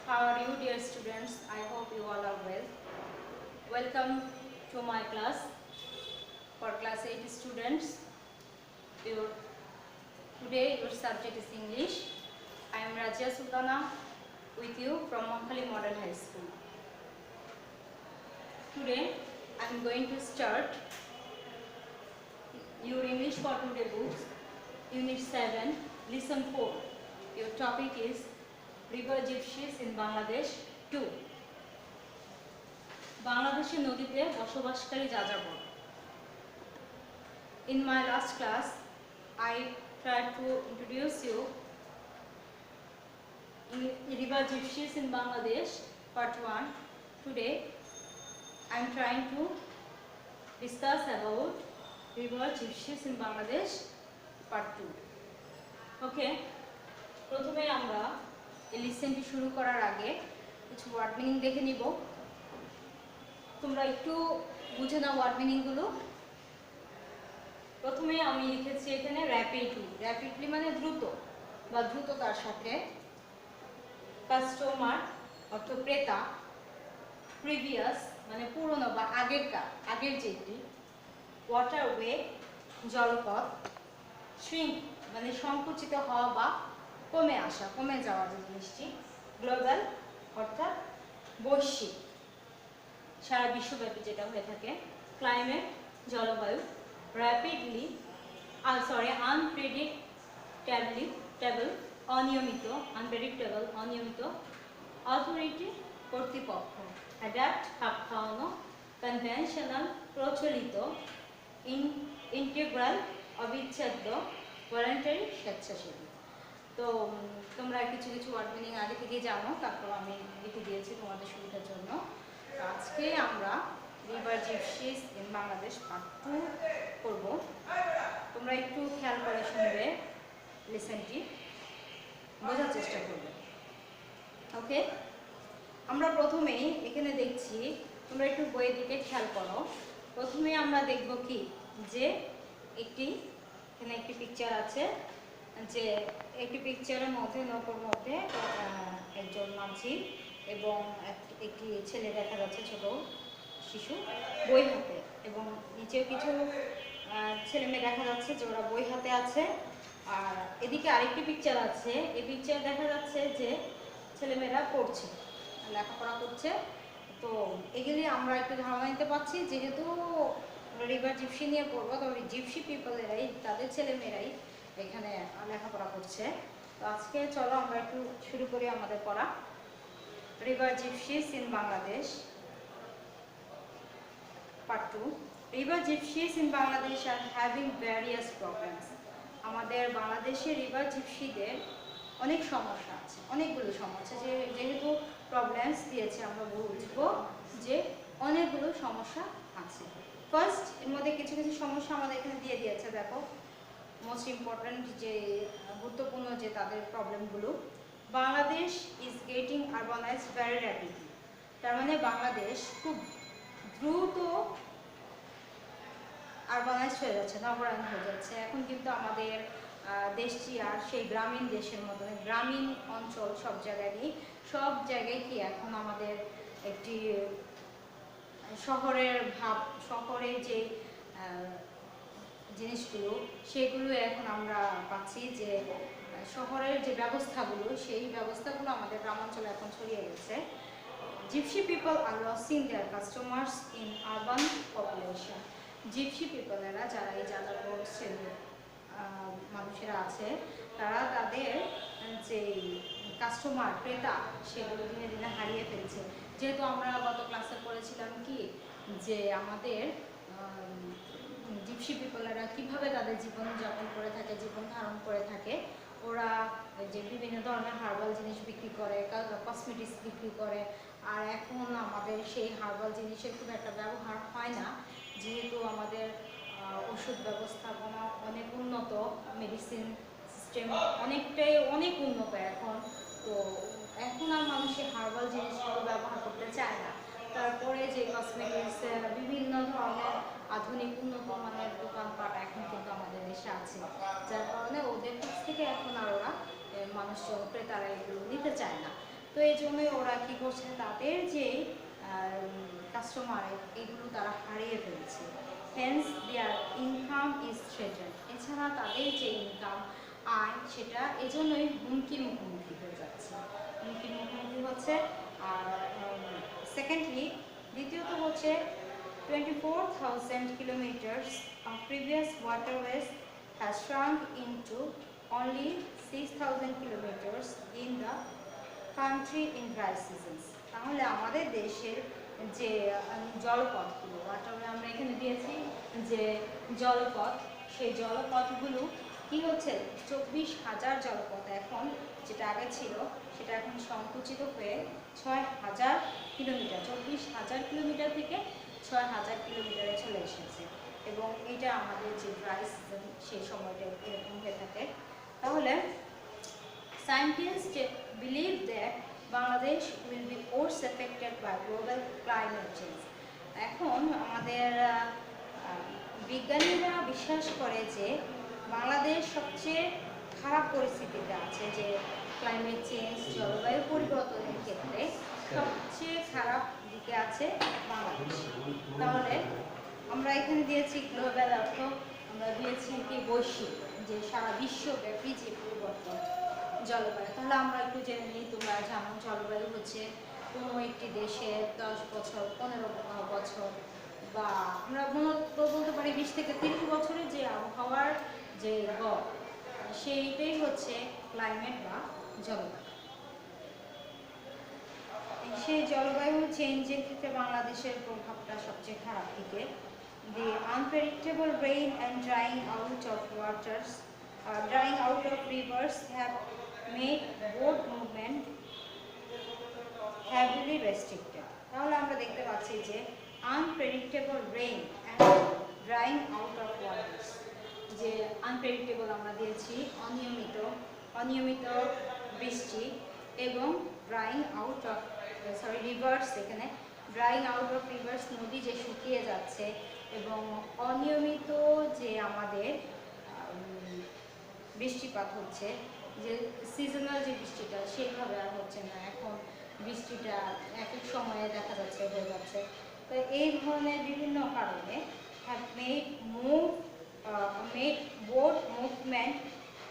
How are you, dear students? I hope you all are well. Welcome to my class for class 8 students. Your, Today your subject is English. I am Rajia Sultana with you from Makhali Model High School. Today I am going to start your English for today books, Unit 7, Lesson 4. Your topic is River Gypsies in Bangladesh 2. বাংলাদেশের নদীতে বসবাসকারী যাযাবর. In my last class, I tried to introduce you in River Gypsies in Bangladesh, Part 1. Today, I am trying to discuss about River Gypsies in Bangladesh, Part 2. Okay, প্রথমে আমরা এই লিসেনটি শুরু করার আগে কিছু ওয়ার্ড মিনিং দেখে নিব. তোমরা একটু বুঝে নাও ওয়ার্ড মিনিংগুলো. প্রথমে আমি লিখেছি এখানে র্যাপিডলি মানে দ্রুত বা দ্রুততার সাথে, কাস্টমার অর্থ ক্রেতা, প্রিভিয়াস মানে পুরনো বা আগের যেটি, ওয়াটারওয়ে জলপথ, শ্রিঙ্ক মানে সংকুচিত হওয়া বা কমে যাওয়া যে জিনিসটি, গ্লোবাল অর্থাৎ বৈশ্বিক সারা বিশ্বব্যাপী যেটা হয়ে থাকে, ক্লাইমেট জলবায়ু, র্যাপিডলি আনপ্রেডিক্টেবল অনিয়মিত, অথরিটি কর্তৃপক্ষ, অ্যাডাপ্ট খাপ খাওয়ানো, কনভেনশনাল প্রচলিত, ইন্টিগ্রাল অবিচ্ছেদ্য, ভলান্টারি স্বেচ্ছাসেবী. তো তোমরা কিছু ওয়ার্ড মিনিং আগে থেকে জানো, তারপর আমি লিখে দিয়েছি তোমাদের সুবিধার জন্য. আজকে আমরা river gypsies in Bangladesh part 2 করব. তোমরা একটু খেয়াল করে শুনবে, লেসনটি বোঝার চেষ্টা করবে. ওকে, আমরা প্রথমেই এখানে দেখছি, তোমরা একটু বইয়ের দিকে খেয়াল করো. প্রথমে আমরা দেখব কি যে এখানে একটি পিকচার আছে, যে একটি পিকচারের মধ্যে নৌকোর মধ্যে একজন মাঝি এবং একটি ছেলে দেখা যাচ্ছে, ছোট শিশু বই হাতে, এবং নিচেও কিছু ছেলে মেয়ে দেখা যাচ্ছে যে ওরা বই হাতে আছে. আর এদিকে আরেকটি পিকচার আছে, এই পিকচার দেখা যাচ্ছে যে ছেলেমেয়েরা পড়ছে, লেখাপড়া করছে. তো এগুলি আমরা একটু ধারণা নিতে পারছি, যেহেতু রিভার জিপসি নিয়ে পড়বো, তবে জিপসি পিপলেরাই, তাদের ছেলেমেয়েরাই এখানে লেখাপড়া করছে. তো আজকে চলো আমরা একটু শুরু করি আমাদের পড়া. River Gypsies in Bangladesh, Part 2. River gypsies in Bangladesh are having various problems. আমাদের বাংলাদেশে রিভার জিপসিদের অনেক সমস্যা আছে, অনেকগুলো সমস্যা, যেহেতু প্রবলেমস দিয়েছে আমরা বুঝবো যে অনেকগুলো সমস্যা আছে. ফার্স্ট, এর মধ্যে কিছু সমস্যা আমাদের এখানে দিয়ে দিয়েছে. দেখো, মোস্ট ইম্পর্টেন্ট যে গুরুত্বপূর্ণ যে তাদের প্রবলেমগুলো. Bangladesh is getting urbanized very rapidly. তার মানে বাংলাদেশ খুব দ্রুত আরবানাইজড হয়ে যাচ্ছে, নগরায়ণ হয়ে যাচ্ছে. এখন কিন্তু আমাদের দেশটি আর সেই গ্রামীণ দেশের মতন, গ্রামীণ অঞ্চল সব জায়গায় কি এখন আমাদের একটি শহরের ভাব, শহরের যে জিনিসগুলো সেগুলো এখন আমরা পাচ্ছি, যে শহরের যে ব্যবস্থাগুলো, সেই ব্যবস্থাগুলো আমাদের গ্রামাঞ্চলে এখন ছড়িয়ে গেছে. Gypsy people are losing their customers in urban population. Gypsy পিপলেরা, যারা এই যাযাবর শ্রেণীর মানুষেরা আছে, তারা তাদের যে কাস্টমার, ক্রেতা, সেগুলো দিনে দিনে হারিয়ে ফেলছে. যেহেতু আমরা গত ক্লাসে পড়েছিলাম কি যে আমাদের জিপসি পিপলেরা কীভাবে তাদের জীবনযাপন করে থাকে, জীবন ধারণ করে থাকে. ওরা যে বিভিন্ন ধরনের হার্বাল জিনিস বিক্রি করে, কসমেটিক্স বিক্রি করে. আর এখন আমাদের সেই হার্বাল জিনিসের খুব একটা ব্যবহার হয় না, যেহেতু আমাদের ওষুধ ব্যবস্থাপনা অনেক উন্নত, মেডিসিন সিস্টেম অনেক উন্নত এখন. তো এখন আর মানুষের হার্বাল জিনিসগুলো ব্যবহার করতে চায় না. তারপরে যে কসমেটিক্স, বিভিন্ন ধরনের আধুনিক উন্নত মানের দোকানপাট এখন কিন্তু আমাদের দেশে আছে, যার কারণে ওদের কাছ থেকে এখন আর ওরা মানুষজন, ক্রেতারা এগুলো নিতে চায় না. তো এই জন্যই ওরা কী করছে, তাদের যে কাস্টমার এগুলো তারা হারিয়ে ফেলছে, hence their income is threaten. এছাড়া তাদের যে ইনকাম আয় সেটা এজন্যই হুমকির মুখোমুখি হয়ে যাচ্ছে, হুমকির মুখোমুখি হচ্ছে। আর সেকেন্ডলি দ্বিতীয়ত হচ্ছে 24,000 kilometers of previous waterways has shrunk into only 6,000 kilometers in the country in dry seasons. তাহলে আমাদের দেশের যে জলপথগুলো, ওয়াটারওয়ে আমরা এখানে দিয়েছি যে জলপথ, সেই জলপথগুলো কি হচ্ছে, 24,000 জলপথ এখন, যেটা আগে ছিল সেটা এখন সংকুচিত হয়ে 6,000 কিলোমিটার, 24,000 কিলোমিটার থেকে 6,000 কিলোমিটারে চলে এসেছে। এবং এটা আমাদের যে ড্রাই সিজন সেই সময়টা এরকম হয়ে থাকে। তাহলে scientist believe that Bangladesh will be worse affected by global climate change. এখন আমাদের বিজ্ঞানীরা বিশ্বাস করে যে বাংলাদেশ সবচেয়ে খারাপ পরিস্থিতিতে আছে, যে ক্লাইমেট চেঞ্জ জলবায়ু পরিবর্তনের ক্ষেত্রে সবচেয়ে খারাপ দিকে আছে বাংলাদেশ। তাহলে আমরা এখানে দিয়েছি গ্লোবাল, অর্থ আমরা দিয়েছি কি বৈশ্বিক, যে সারা বিশ্বব্যাপী যে পরিবর্তন জলবায়ু। তাহলে আমরা একটু জেনে নিই। তোমরা জানো জলবায়ু হচ্ছে কোনো একটি দেশে 10 বছর 15 বছর বা আমরা মূলত বলতে পারি 20 থেকে 30 বছরের যে আবহাওয়ার যে গড়, সেইটাই হচ্ছে ক্লাইমেট বা জলবায়ু। সেই জলবায়ু চেঞ্জের ক্ষেত্রে বাংলাদেশের প্রভাবটা সবচেয়ে খারাপ দিকে। The unpredictable rain and drying out of rivers have made boat movement heavily restricted. তাহলে আমরা দেখতে পাচ্ছি যে unpredictable rain and drying out of waters, যে আনপ্রেডিক্টেবল আমরা দিয়েছি অনিয়মিত বৃষ্টি, এবং ড্রাইং আউট অফ রিভার্স, এখানে ড্রাইং আউট অফ রিভার্স, নদী যে শুকিয়ে যাচ্ছে, এবং অনিয়মিত যে আমাদের বৃষ্টিপাত হচ্ছে, যে সিজনাল যে বৃষ্টিটা সেইভাবে আর হচ্ছে না, এখন বৃষ্টিটা এক এক সময়ে দেখা যাচ্ছে হয়ে যাচ্ছে। তো এই ধরনের বিভিন্ন কারণে have made boat movement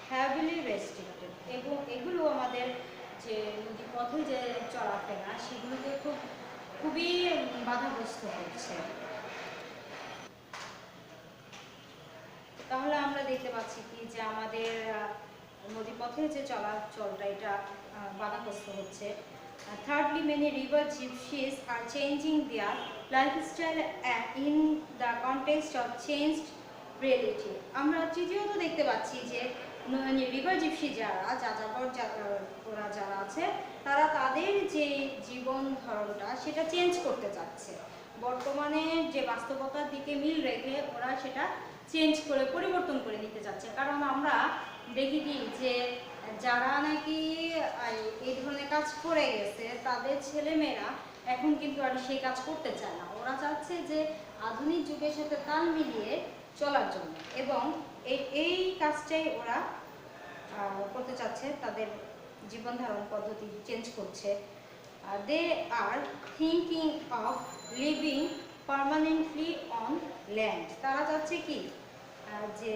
heavily restricted, এবং এগুলো আমাদের যে নদী পথে যে চলাফেরা সেগুলোকে খুবই বাধাগ্রস্ত হচ্ছে। তাহলে আমরা দেখতে পাচ্ছি কি যে আমাদের নদীপথে যে চলাচলটা এটা বাধাগ্রস্ত হচ্ছে। Thirdly, many river gypsies are changing their lifestyle in the context of changed reality. আমরা তৃতীয়ত দেখতে পাচ্ছি যে রিভার জিপসি যাযাবর ওরা যারা আছে, তারা তাদের যে জীবন ধারণটা সেটা চেঞ্জ করতে চাচ্ছে। বর্তমানে যে বাস্তবতার দিকে মিল রেখে ওরা সেটা চেঞ্জ করে পরিবর্তন করে নিতে চাচ্ছে। কারণ আমরা দেখি কি যে যারা নাকি এই ধরনের কাজ করে গেছে তাদের ছেলেমেয়েরা এখন কিন্তু আর সেই কাজ করতে চায় না। ওরা চাচ্ছে যে আধুনিক যুগের সাথে তাল মিলিয়ে চলার জন্য, এবং এই কাজটাই ওরা করতে চাচ্ছে, তাদের জীবন ধারণ পদ্ধতি চেঞ্জ করছে। They are thinking of living permanently on land. তারা চাচ্ছে কি যে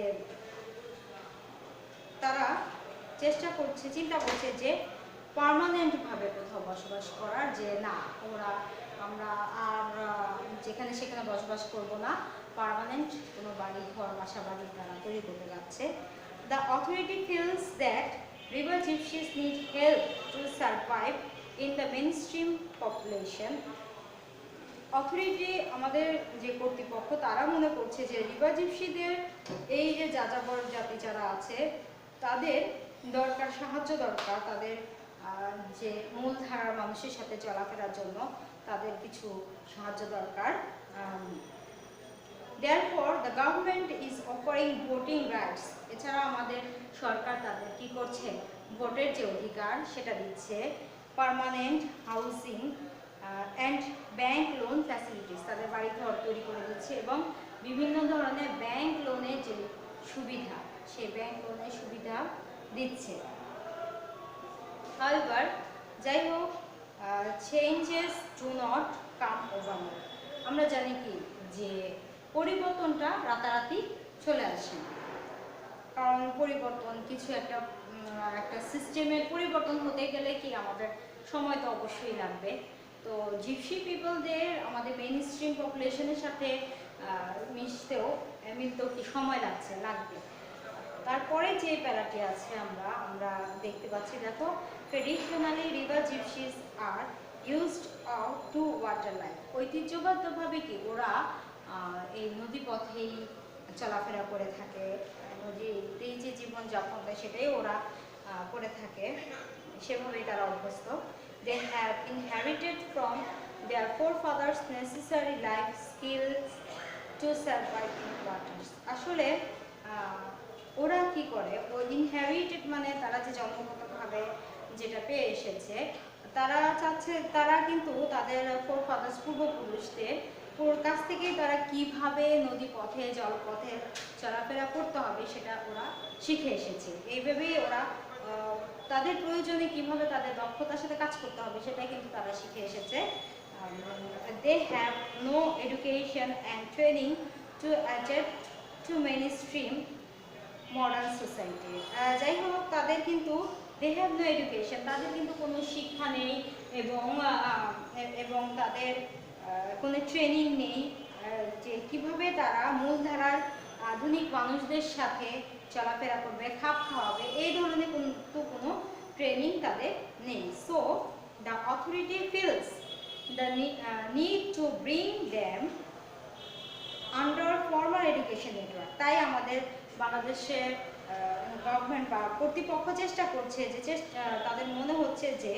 তারা চিন্তা করছে যে পার্মানেন্টভাবে কোথাও বসবাস করার, যে না আমরা আর যেখানে সেখানে বসবাস করব না, পার্মানেন্ট কোনো বাড়ি ঘর বাসা বাড়ি তারা তৈরি করতে যাচ্ছে। The authority feels that river gypsies need help to survive in the mainstream population. Authority আমাদের যে কর্তৃপক্ষ তারা মনে করছে যে রিভার জিপসিদের এই যে যাযাবর জাতি যারা আছে তাদের সাহায্য দরকার, তাদের যে মূলধারার মানুষের সাথে চলাফেরার জন্য তাদের কিছু সাহায্য দরকার। Therefore, the government is offering voting rights. এছাড়া আমাদের সরকার তাদের কি করছে, ভোটের যে অধিকার সেটা দিচ্ছে। Permanent housing and bank loan facilities, তাদের বাড়ি ঘর তৈরি করে দিচ্ছে, এবং বিভিন্ন ধরনের ব্যাংক লোনের যে সুবিধা সেই ব্যাংক লোনের সুবিধা দিচ্ছে। However, যাই হোক changes do not come overnight. আমরা জানি কি যে পরিবর্তনটা রাতারাতি চলে আসে না, কারণ পরিবর্তন কিছু একটা একটা সিস্টেমের পরিবর্তন হতে গেলে কি আমাদের সময় তো অবশ্যই লাগবে। তো জিপসি পিপলদের আমাদের মেইন স্ট্রিম পপুলেশনের সাথে মিলতেও কি সময় লাগবে। তারপরে যে প্যারাটি আছে আমরা দেখতে পাচ্ছি, দেখো, traditionally river gypsies are used out to water life. ঐতিহ্যগতভাবে কি ওরা এই নদী পথেই চলাফেরা করে থাকে, নদীতেই যে জীবনযাপন সেটাই ওরা করে থাকে, সেভাবেই তারা অভ্যস্ত। They have inherited from their forefathers necessary life skills to survive in waters। আসলে ওরা কি করে, ও ইনহেরিটেড মানে তারা যে জন্মগতভাবে যেটা পেয়ে এসেছে, তারা কিন্তু তাদের forefathers পূর্বপুরুষদের কাছ থেকেই তারা কিভাবে নদী পথে জলপথে চলাফেরা করতে হবে সেটা ওরা শিখে এসেছে। এইভাবেই ওরা তাদের প্রয়োজনে কিভাবে তাদের দক্ষতার সাথে কাজ করতে হবে সেটাই কিন্তু তারা শিখে এসেছে। They have no education and training to adapt to mainstream modern society. যাই হোক, তাদের কিন্তু দে হ্যাভ নো এডুকেশন, তাদের কিন্তু কোনো শিক্ষা নেই এবং তাদের কোনো ট্রেনিং নেই যে কিভাবে তারা মূলধারার আধুনিক মানুষদের সাথে চলাফেরা করবে, খাপ খাওয়াবে, এই ধরনের কোনো ট্রেনিং তাদের নেই। So the authority feels the need to bring them under formal education network. তাই আমাদের বাংলাদেশের গভর্নমেন্ট বা কর্তৃপক্ষ চেষ্টা করছে যে তাদের মনে হচ্ছে যে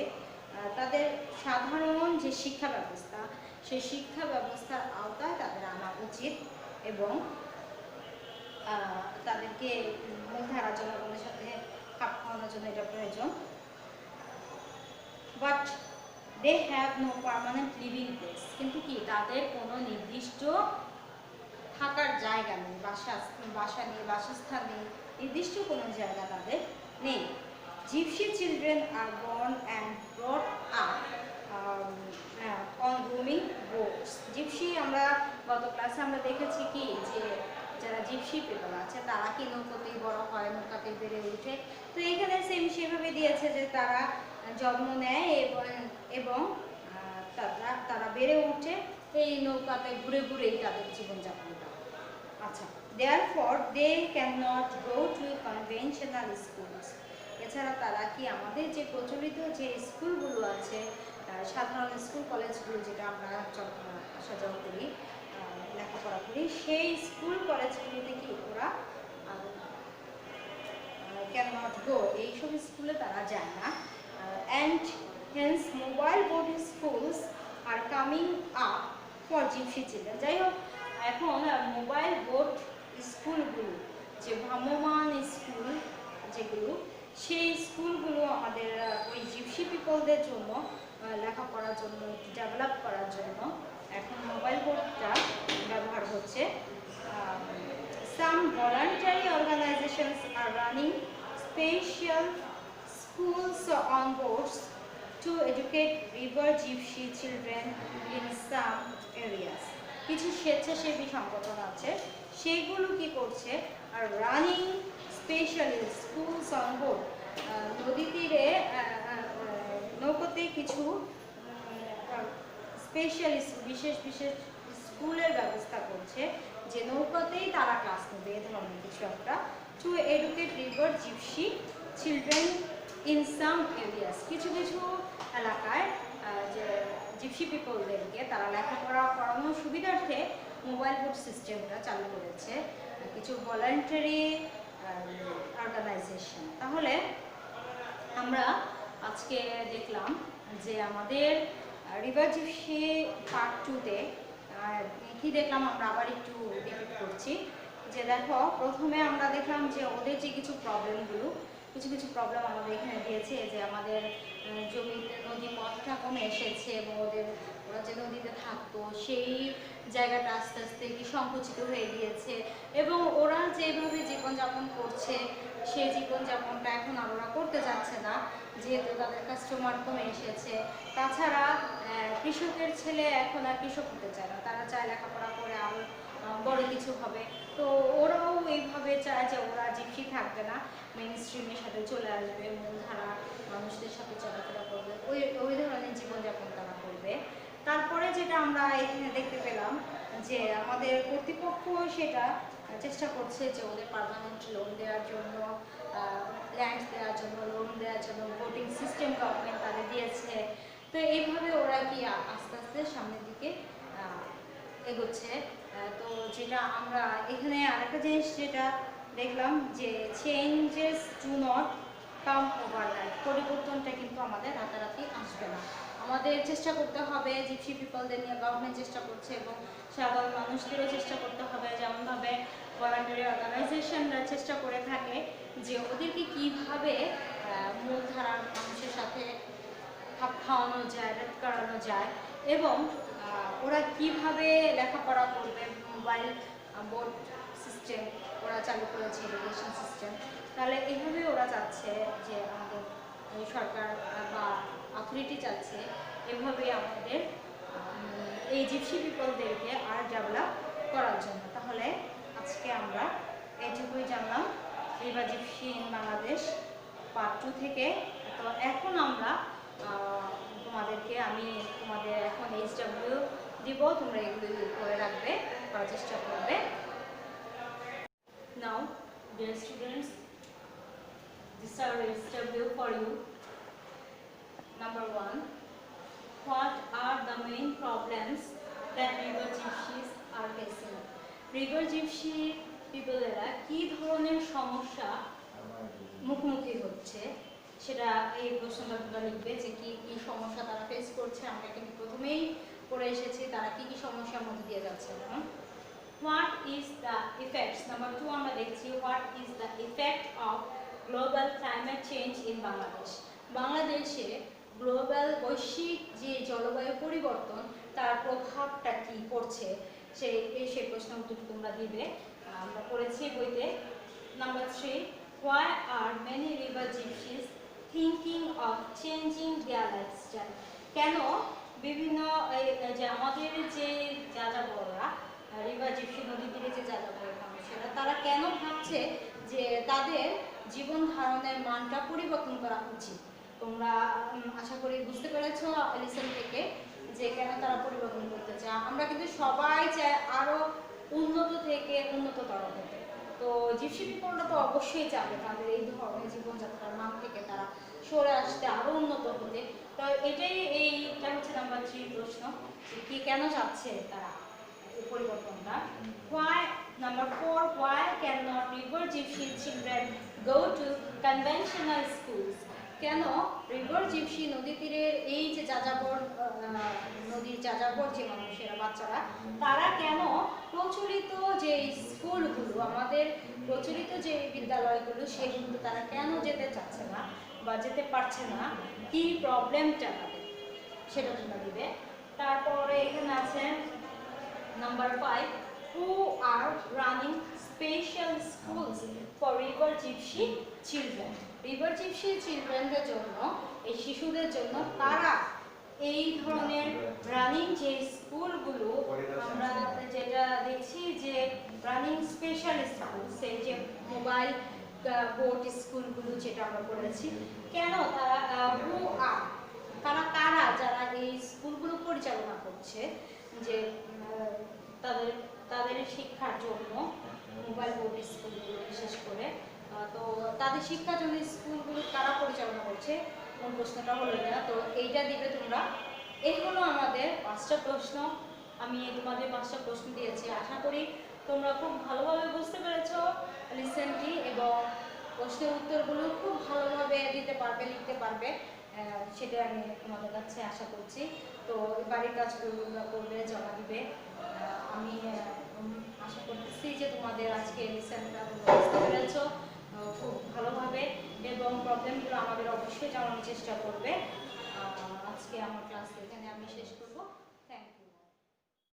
তাদের সাধারণ যে শিক্ষা ব্যবস্থা সেই শিক্ষা ব্যবস্থার আওতায় তাদের আনা উচিত এবং তাদেরকে মূলধারা জনগণের সাথে খাপ খাওয়ানোর জন্য এটা প্রয়োজন। But they have no permanent living place, কিন্তু কি তাদের কোনো নির্দিষ্ট থাকার জায়গা নেই, বাসস্থান নেই, নির্দিষ্ট কোনো জায়গা তাদের নেই। Gypsy children are born and brought up on roaming boats. Gypsy আমরা গত ক্লাসে আমরা দেখেছি কি যে যারা জিপসি পিপল আছে তারা কি নৌকাতেই বড় হয়, নৌকাতেই বেড়ে ওঠে। তো এখানে সেভাবে দিয়েছে যে তারা জন্ম নেয় এবং তারা বেড়ে ওঠে এই নৌকাতে ঘুরেই তাদের জীবনযাপনটা। আচ্ছা, therefore they cannot go to conventional schools। এছাড়া তারা কি আমাদের যে প্রচলিত যে স্কুলগুলো আছে, সাধারণ স্কুল কলেজগুলো যেটা আমরা আসা যাওয়া করি, লেখাপড়া করি, সেই স্কুল কলেজগুলোতে কি ওরা cannot go, এইসব স্কুলে তারা যায় না। and hence mobile boarding schools are coming up for gypsy children। যাই হোক, এখন মোবাইল বোট স্কুলগুলো, যে ভ্রাম্যমান স্কুল যেগুলো, সেই স্কুলগুলো আমাদের ওই জিপসি পিপলদের জন্য লেখাপড়ার জন্য, ডেভেলপ করার জন্য এখন মোবাইল বোটটা ব্যবহার হচ্ছে। Some voluntary organizations are running special schools on boats to educate river gypsy children in some areas। কিছু স্বেচ্ছাসেবী সংগঠন আছে, সেগুলো কি করছে, আর running special schools on boat, নদী তীরে নৌকাতে কিছু স্পেশাল বিশেষ স্কুলের ব্যবস্থা করছে, যে নৌকাতেই তারা ক্লাস নেবে, এ ধরনের কিছু একটা, to educate river gypsy children in some areas. কিছু এলাকায় যে জিপসি পিপলদেরকে তারা লেখাপড়া করানোর সুবিধার্থে মোবাইল বোট সিস্টেমটা চালু করেছে কিছু ভলান্টারি অর্গানাইজেশন। তাহলে আমরা আজকে দেখলাম যে আমাদের রিভার জিপসি পার্ট 2-তে কি দেখলাম, আমরা আবার একটু রিপিট করছি। যে দেখো, প্রথমে আমরা দেখলাম যে ওদের যে কিছু প্রবলেম আমাদের এখানে দিয়েছে, যে আমাদের জমিতে নদী পথটা কমে এসেছে এবং ওরা যে নদীতে থাকতো সেই জায়গাটা আস্তে আস্তে কি সংকুচিত হয়ে গিয়েছে এবং ওরা যেভাবে জীবনযাপন করছে সেই জীবনযাপনটা এখন আর ওরা করতে যাচ্ছে না, যেহেতু তাদের কাস্টমার কমে এসেছে। তাছাড়া কৃষকের ছেলে এখন আর কৃষক হতে চায় না, তারা চায় লেখাপড়া করে আরও বড় কিছু হবে। তো ওরাও এইভাবে চায় যে ওরা জিপসি থাকবে না, মেইন স্ট্রিমের সাথে চলে আসবে, মূলধারা মানুষদের সাথে চলাফেরা করবে, ওই ধরনের জীবনযাপন তারা করবে। তারপরে যেটা আমরা এখানে দেখতে পেলাম যে আমাদের কর্তৃপক্ষ সেটা চেষ্টা করছে যে ওদের পার্মানেন্ট লোন দেওয়ার জন্য, ল্যান্ড দেওয়ার জন্য, লোন দেওয়ার জন্য, ভোটিং সিস্টেম গভর্নমেন্ট তাদের দিয়েছে। তো এইভাবে ওরা কি আস্তে আস্তে সামনের দিকে এগোচ্ছে। তো যেটা আমরা এখানে আরেকটা জিনিস যেটা দেখলাম যে changes do not come overnight, পরিবর্তনটা কিন্তু আমাদের রাতারাতি আসবে না। আমাদের চেষ্টা করতে হবে, জিপসি পিপলদের নিয়ে গভর্নমেন্ট চেষ্টা করছে এবং সাধারণ মানুষদেরও চেষ্টা করতে হবে, যেমনভাবে ভলান্টারি অর্গানাইজেশনরা চেষ্টা করে থাকে যে ওদেরকে কীভাবে মূলধারার মানুষের সাথে খাপ খাওয়ানো যায়, অ্যাডাপ্ট করানো যায় এবং ওরা কিভাবে লেখাপড়া করবে। মোবাইল বোর্ড সিস্টেম ওরা চালু করেছে, এডুকেশন সিস্টেম। তাহলে এইভাবে ওরা চাচ্ছে যে আমাদের সরকার বা অথরিটি চাচ্ছে এভাবে আমাদের এই জিপসি পিপলদেরকে আর ডেভেলপ করার জন্য। তাহলে আজকে আমরা এইটুকুই জানলাম river gypsy in Bangladesh part 2 থেকে। তো এখন আমরা আমি তোমাদের এখন HW দিব, তোমরা এগুলো করে রাখবে, করার চেষ্টা করবে। Now dear students, these are HW for you. Number 1, what are the main problems that river gypsies are facing? River gypsy people এরা কি ধরনের সমস্যা মুখোমুখি হচ্ছে সেটা এই প্রশ্নটা তোমরা লিখবে যে কি কি সমস্যা তারা ফেস করছে। আমরা কিন্তু প্রথমেই পড়ে এসেছি তারা কি কি সমস্যার মধ্যে দিয়ে যাচ্ছে। What is the effects, number 2 আমরা দেখছি what is the effect of global climate change in Bangladesh. বাংলাদেশে গ্লোবাল বৈশ্বিক যে জলবায়ু পরিবর্তন তার প্রভাবটা কি পড়ছে সেই প্রশ্ন উত্তর তোমরা দিবে, আমরা পড়েছি বইতে। Number 3, why are many river gypsies thinking of changing their lifestyle? কেন বিভিন্ন যে আমাদের যে যাযাবররা রিভার জিপসি নদী তীরে যে যাযাবর মানুষেরা তারা কেন ভাবছে যে তাদের জীবন ধারণের মানটা পরিবর্তন করা উচিত। তোমরা আশা করি বুঝতে পেরেছো লিসেন থেকে যে কেন তারা পরিবর্তন করতে চায়। আমরা কিন্তু সবাই চাই আরো উন্নত থেকে উন্নততর হতে। তো জিপসি পিপলরা তো অবশ্যই চাবে তাদের এই ধরনের জীবনযাত্রার মান থেকে তারা সরে আসতে, আরো উন্নত হতে। তো এইটা হচ্ছে নাম্বার 3 প্রশ্ন, কি কেন চাচ্ছে তারা এই পরিবর্তনটা। Why, number 4, why cannot river gypsy children go to conventional schools? কেন রিভার জিপসি নদী তীরের এই যে যাযাবর নদীর যাযাবর যে মানুষেরা বাচ্চারা তারা কেন প্রচলিত যে স্কুলগুলো আমাদের প্রচলিত যে বিদ্যালয়গুলো সেগুলো তারা কেন যেতে চাচ্ছে না বা যেতে পারছে না, কি প্রবলেমটা তাদের সেটা তোমরা দিবে। তারপরে এখানে আছে number 5, who are running special schools for river gypsy children? River gypsy চিলড্রেনদের জন্য, এই শিশুদের জন্য তারা এই ধরনের রানিং যে স্কুলগুলো আমরা যেটা দেখছি যে রানিং স্পেশাল স্কুল, সেই যে মোবাইল বোর্ড স্কুলগুলো যেটা আমরা বলেছি, কেন তারা কারা যারা এই স্কুলগুলো পরিচালনা করছে যে তাদের শিক্ষার জন্য মোবাইল বোর্ড স্কুলগুলো বিশেষ করে, তো তাদের শিক্ষার জন্য স্কুলগুলো কারা পরিচালনা করছে কোন প্রশ্নটা হলো এটা। তো এইটা দিবে তোমরা। এই হলো আমাদের 5টা প্রশ্ন, আমি তোমাদের 5টা প্রশ্ন দিয়েছি। আশা করি তোমরা খুব ভালোভাবে বুঝতে পেরেছো লিসেনটি এবং প্রশ্নের উত্তরগুলো খুব ভালোভাবে দিতে পারবে, লিখতে পারবে, সেটা আমি তোমাদের কাছে আশা করছি। তো বাড়ির কাজগুলো করবে, জমা দিবে। আমি আশা করতেছি যে তোমাদের আজকে লিসেনটা বুঝতে পেরেছো খুব ভালোভাবে এবং প্রবলেমগুলো আমাদের অবশ্যই জানানোর চেষ্টা করবে। আজকে আমার ক্লাস এখানে আমি শেষ করব।